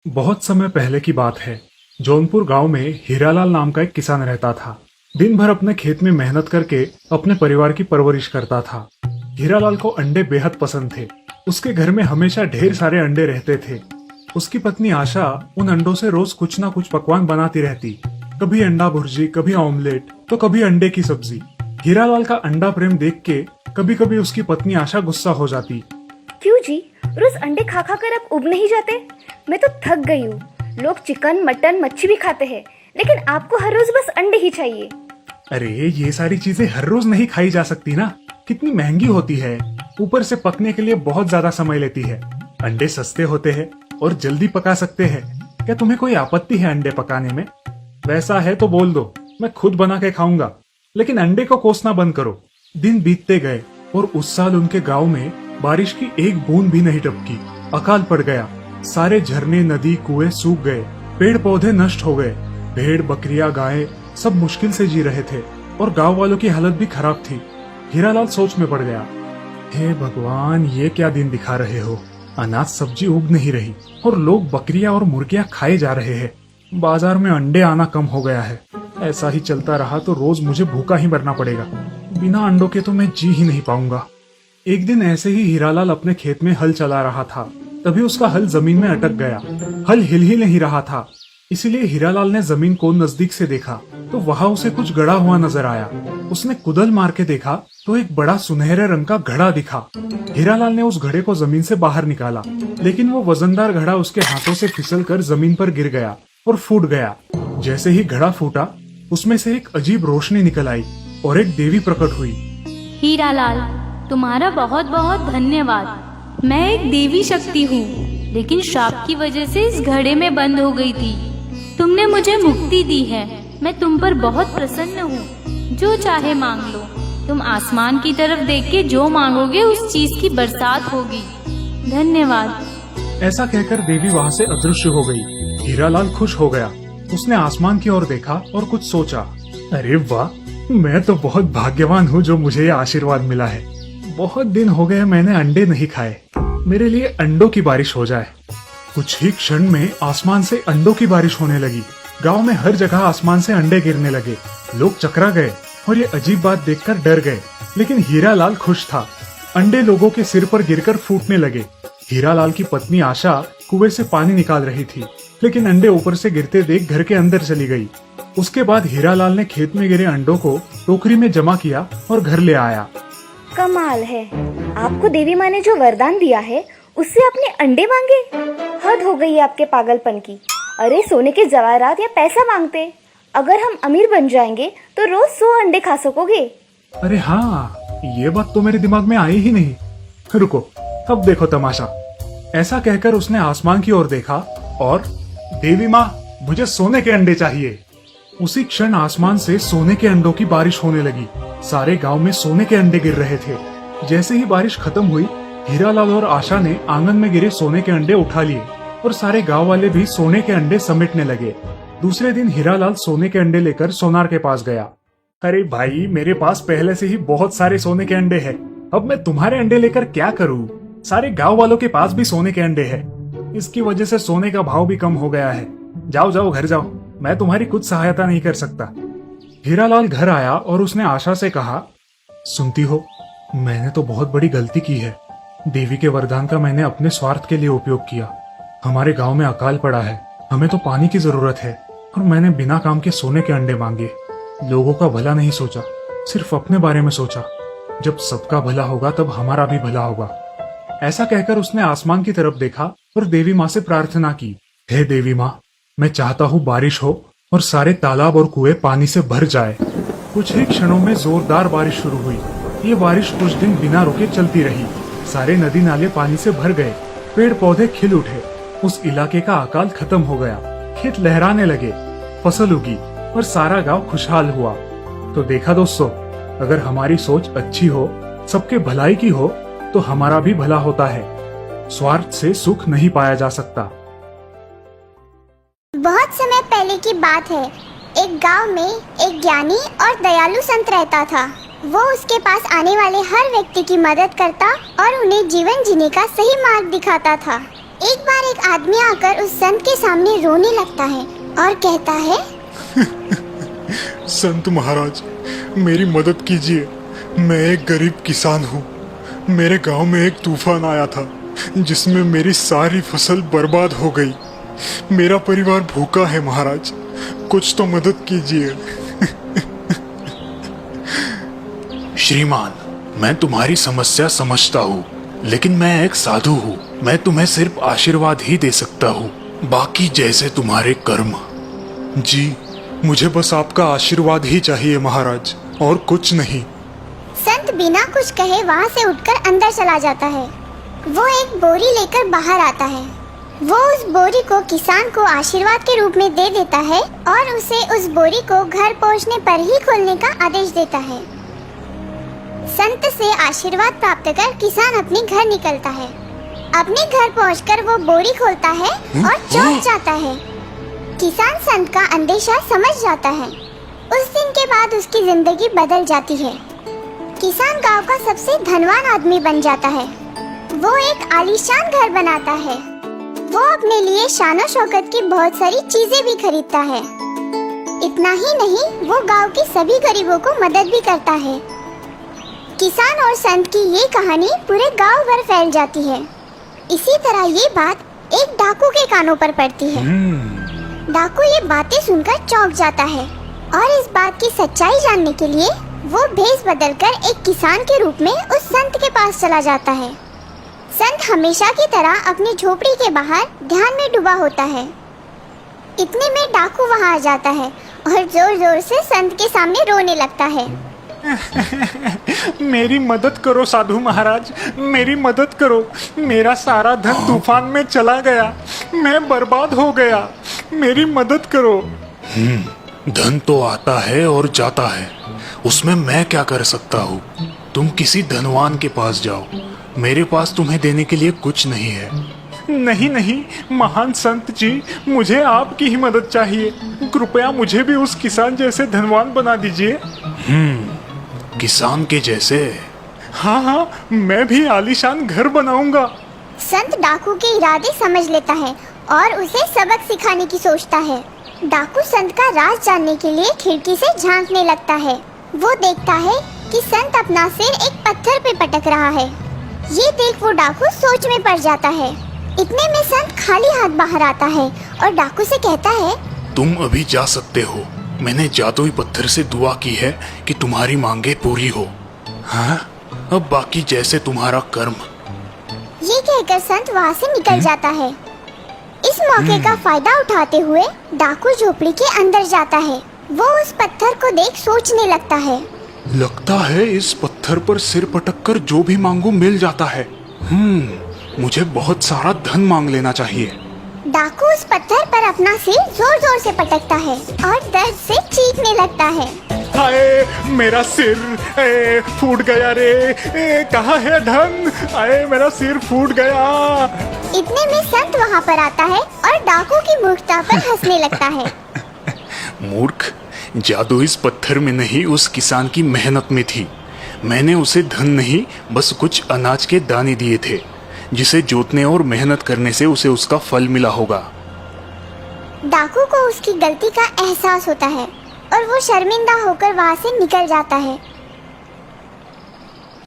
बहुत समय पहले की बात है। जौनपुर गांव में हीरालाल नाम का एक किसान रहता था। दिन भर अपने खेत में मेहनत करके अपने परिवार की परवरिश करता था। हीरालाल को अंडे बेहद पसंद थे। उसके घर में हमेशा ढेर सारे अंडे रहते थे। उसकी पत्नी आशा उन अंडों से रोज कुछ ना कुछ पकवान बनाती रहती। कभी अंडा भुर्जी, कभी ऑमलेट, तो कभी अंडे की सब्जी। हीरालाल का अंडा प्रेम देख के कभी कभी उसकी पत्नी आशा गुस्सा हो जाती। क्यों जी, रोज अंडे खा खा कर अब उब नहीं जाते? मैं तो थक गई हूँ। लोग चिकन, मटन, मच्छी भी खाते हैं, लेकिन आपको हर रोज बस अंडे ही चाहिए। अरे ये सारी चीजें हर रोज नहीं खाई जा सकती ना। कितनी महंगी होती है, ऊपर से पकने के लिए बहुत ज्यादा समय लेती है। अंडे सस्ते होते हैं और जल्दी पका सकते हैं। क्या तुम्हें कोई आपत्ति है अंडे पकाने में? वैसा है तो बोल दो, मैं खुद बना के खाऊंगा, लेकिन अंडे को कोसना बंद करो। दिन बीतते गए और उस साल उनके गांव में बारिश की एक बूंद भी नहीं टपकी। अकाल पड़ गया। सारे झरने, नदी, कुएं सूख गए। पेड़ पौधे नष्ट हो गए। भेड़, बकरियां, गायें सब मुश्किल से जी रहे थे और गांव वालों की हालत भी खराब थी। हीरालाल सोच में पड़ गया। हे भगवान, ये क्या दिन दिखा रहे हो? अनाज सब्जी उग नहीं रही और लोग बकरियां और मुर्गियां खाए जा रहे हैं। बाजार में अंडे आना कम हो गया है। ऐसा ही चलता रहा तो रोज मुझे भूखा ही मरना पड़ेगा। बिना अंडों के तो मैं जी ही नहीं पाऊंगा। एक दिन ऐसे ही हीरालाल अपने खेत में हल चला रहा था। तभी उसका हल जमीन में अटक गया। हल हिल ही नहीं रहा था। इसीलिए हीरालाल ने जमीन को नजदीक से देखा तो वहां उसे कुछ गड़ा हुआ नजर आया। उसने कुदल मार के देखा तो एक बड़ा सुनहरे रंग का घड़ा दिखा। हीरालाल ने उस घड़े को जमीन से बाहर निकाला, लेकिन वो वजनदार घड़ा उसके हाथों से फिसलकर जमीन पर गिर गया और फूट गया। जैसे ही घड़ा फूटा, उसमें से एक अजीब रोशनी निकल आई और एक देवी प्रकट हुई। हीरालाल, तुम्हारा बहुत बहुत धन्यवाद। मैं एक देवी शक्ति हूँ, लेकिन श्राप की वजह से इस घड़े में बंद हो गई थी। तुमने मुझे मुक्ति दी है। मैं तुम पर बहुत प्रसन्न हूँ। जो चाहे मांग लो। तुम आसमान की तरफ देख के जो मांगोगे उस चीज की बरसात होगी। धन्यवाद। ऐसा कहकर देवी वहाँ से अदृश्य हो गई। हीरालाल खुश हो गया। उसने आसमान की ओर देखा और कुछ सोचा। अरे वाह, मैं तो बहुत भाग्यवान हूँ जो मुझे ये आशीर्वाद मिला है। बहुत दिन हो गए मैंने अंडे नहीं खाए। मेरे लिए अंडों की बारिश हो जाए। कुछ ही क्षण में आसमान से अंडों की बारिश होने लगी। गांव में हर जगह आसमान से अंडे गिरने लगे। लोग चकरा गए और ये अजीब बात देखकर डर गए, लेकिन हीरालाल खुश था। अंडे लोगों के सिर पर गिरकर फूटने लगे। हीरालाल की पत्नी आशा कुएं से पानी निकाल रही थी, लेकिन अंडे ऊपर से गिरते देख घर के अंदर चली गई। उसके बाद हीरालाल ने खेत में गिरे अंडों को टोकरी में जमा किया और घर ले आया। कमाल है, आपको देवी माँ ने जो वरदान दिया है उससे आपने अंडे मांगे? हद हो गई है आपके पागलपन की। अरे सोने के जवाहरात या पैसा मांगते। अगर हम अमीर बन जाएंगे तो रोज 100 अंडे खा सकोगे। अरे हाँ, ये बात तो मेरे दिमाग में आई ही नहीं। रुको, अब देखो तमाशा। ऐसा कहकर उसने आसमान की ओर देखा और देवी माँ, मुझे सोने के अंडे चाहिए। उसी क्षण आसमान से सोने के अंडों की बारिश होने लगी। सारे गांव में सोने के अंडे गिर रहे थे। जैसे ही बारिश खत्म हुई, हीरालाल और आशा ने आंगन में गिरे सोने के अंडे उठा लिए और सारे गांव वाले भी सोने के अंडे समेटने लगे। दूसरे दिन हीरालाल सोने के अंडे लेकर सोनार के पास गया। अरे भाई, मेरे पास पहले से ही बहुत सारे सोने के अंडे हैं। अब मैं तुम्हारे अंडे लेकर क्या करूं? सारे गांव वालों के पास भी सोने के अंडे हैं। इसकी वजह से सोने का भाव भी कम हो गया है। जाओ जाओ, घर जाओ। मैं तुम्हारी कुछ सहायता नहीं कर सकता। हीरालाल घर आया और उसने आशा से कहा, सुनती हो, मैंने तो बहुत बड़ी गलती की है। देवी के वरदान का मैंने अपने स्वार्थ के लिए उपयोग किया। हमारे गांव में अकाल पड़ा है। हमें तो पानी की जरूरत है और मैंने बिना काम के सोने के अंडे मांगे। लोगों का भला नहीं सोचा, सिर्फ अपने बारे में सोचा। जब सबका भला होगा तब हमारा भी भला होगा। ऐसा कहकर उसने आसमान की तरफ देखा और देवी माँ से प्रार्थना की। हे देवी माँ, मैं चाहता हूँ बारिश हो और सारे तालाब और कुएं पानी से भर जाए। कुछ ही क्षणों में जोरदार बारिश शुरू हुई। ये बारिश कुछ दिन बिना रुके चलती रही। सारे नदी नाले पानी से भर गए। पेड़ पौधे खिल उठे। उस इलाके का अकाल खत्म हो गया। खेत लहराने लगे, फसल उगी और सारा गांव खुशहाल हुआ। तो देखा दोस्तों, अगर हमारी सोच अच्छी हो, सबके भलाई की हो, तो हमारा भी भला होता है। स्वार्थ से सुख नहीं पाया जा सकता। बहुत समय पहले की बात है। एक गांव में एक ज्ञानी और दयालु संत रहता था। वो उसके पास आने वाले हर व्यक्ति की मदद करता और उन्हें जीवन जीने का सही मार्ग दिखाता था। एक बार एक आदमी आकर उस संत के सामने रोने लगता है और कहता है, संत महाराज, मेरी मदद कीजिए। मैं एक गरीब किसान हूँ। मेरे गांव में एक तूफान आया था जिसमें मेरी सारी फसल बर्बाद हो गई। मेरा परिवार भूखा है महाराज, कुछ तो मदद कीजिए। श्रीमान, मैं तुम्हारी समस्या समझता हूँ, लेकिन मैं एक साधु हूँ। मैं तुम्हें सिर्फ आशीर्वाद ही दे सकता हूँ, बाकी जैसे तुम्हारे कर्म। जी, मुझे बस आपका आशीर्वाद ही चाहिए महाराज, और कुछ नहीं। संत बिना कुछ कहे वहाँ से उठकर अंदर चला जाता है। वो एक बोरी लेकर बाहर आता है। वो उस बोरी को किसान को आशीर्वाद के रूप में दे देता है और उसे उस बोरी को घर पहुँचने पर ही खोलने का आदेश देता है। संत से आशीर्वाद प्राप्त कर किसान अपने घर निकलता है। अपने घर पहुंचकर वो बोरी खोलता है और चौंक जाता है। किसान संत का अंदेशा समझ जाता है। उस दिन के बाद उसकी जिंदगी बदल जाती है। किसान गांव का सबसे धनवान आदमी बन जाता है। वो एक आलीशान घर बनाता है। वो अपने लिए शानो शौकत की बहुत सारी चीजें भी खरीदता है। इतना ही नहीं, वो गांव के सभी गरीबों को मदद भी करता है। किसान और संत की ये कहानी पूरे गांव भर फैल जाती है। इसी तरह ये बात एक डाकू के कानों पर पड़ती है। डाकू ये बातें सुनकर चौंक जाता है और इस बात की सच्चाई जानने के लिए वो भेष बदलकर एक किसान के रूप में उस संत के पास चला जाता है। संत हमेशा की तरह अपनी झोपड़ी के बाहर ध्यान में डूबा होता है। इतने में डाकू वहाँ आ जाता है और जोर जोर से संत के सामने रोने लगता है। मेरी मदद करो साधु महाराज, मेरी मदद करो। मेरा सारा धन तूफान में चला गया, मैं बर्बाद हो गया। मेरी मदद करो। धन तो आता है और जाता है, उसमें मैं क्या कर सकता हूँ? तुम किसी धनवान के पास जाओ, मेरे पास तुम्हें देने के लिए कुछ नहीं है। नहीं नहीं महान संत जी, मुझे आपकी ही मदद चाहिए। कृपया मुझे भी उस किसान जैसे धनवान बना दीजिए। किसान के जैसे? हाँ हाँ, मैं भी आलीशान घर बनाऊंगा। संत डाकू के इरादे समझ लेता है और उसे सबक सिखाने की सोचता है। डाकू संत का राज जानने के लिए खिड़की से झांकने लगता है। वो देखता है कि संत अपना सिर एक पत्थर पे पटक रहा है। ये देख वो डाकू सोच में पड़ जाता है। इतने में संत खाली हाथ बाहर आता है और डाकू से कहता है, तुम अभी जा सकते हो। मैंने जादुई पत्थर से दुआ की है कि तुम्हारी मांगे पूरी हो। हाँ, अब बाकी जैसे तुम्हारा कर्म। ये कहकर संत वहाँ से निकल जाता है। इस मौके का फायदा उठाते हुए डाकू झोपड़ी के अंदर जाता है। वो उस पत्थर को देख सोचने लगता है। लगता है इस पत्थर पर सिर पटककर जो भी मांगू मिल जाता है। मुझे बहुत सारा धन मांग लेना चाहिए। डाकू उस पत्थर पर अपना सिर जोर जोर से पटकता है और दर्द से चीखने लगता है। हाय मेरा सिर फूट गया रे, कहाँ है धन? आए मेरा सिर फूट गया। इतने में संत वहाँ पर आता है और डाकू की मूर्खता पर हंसने लगता है। मूर्ख, जादू इस पत्थर में नहीं, उस किसान की मेहनत में थी। मैंने उसे धन नहीं, बस कुछ अनाज के दाने दिए थे, जिसे जोतने और मेहनत करने से उसे उसका फल मिला होगा। डाकू को उसकी गलती का एहसास होता है और वो शर्मिंदा होकर वहाँ से निकल जाता है।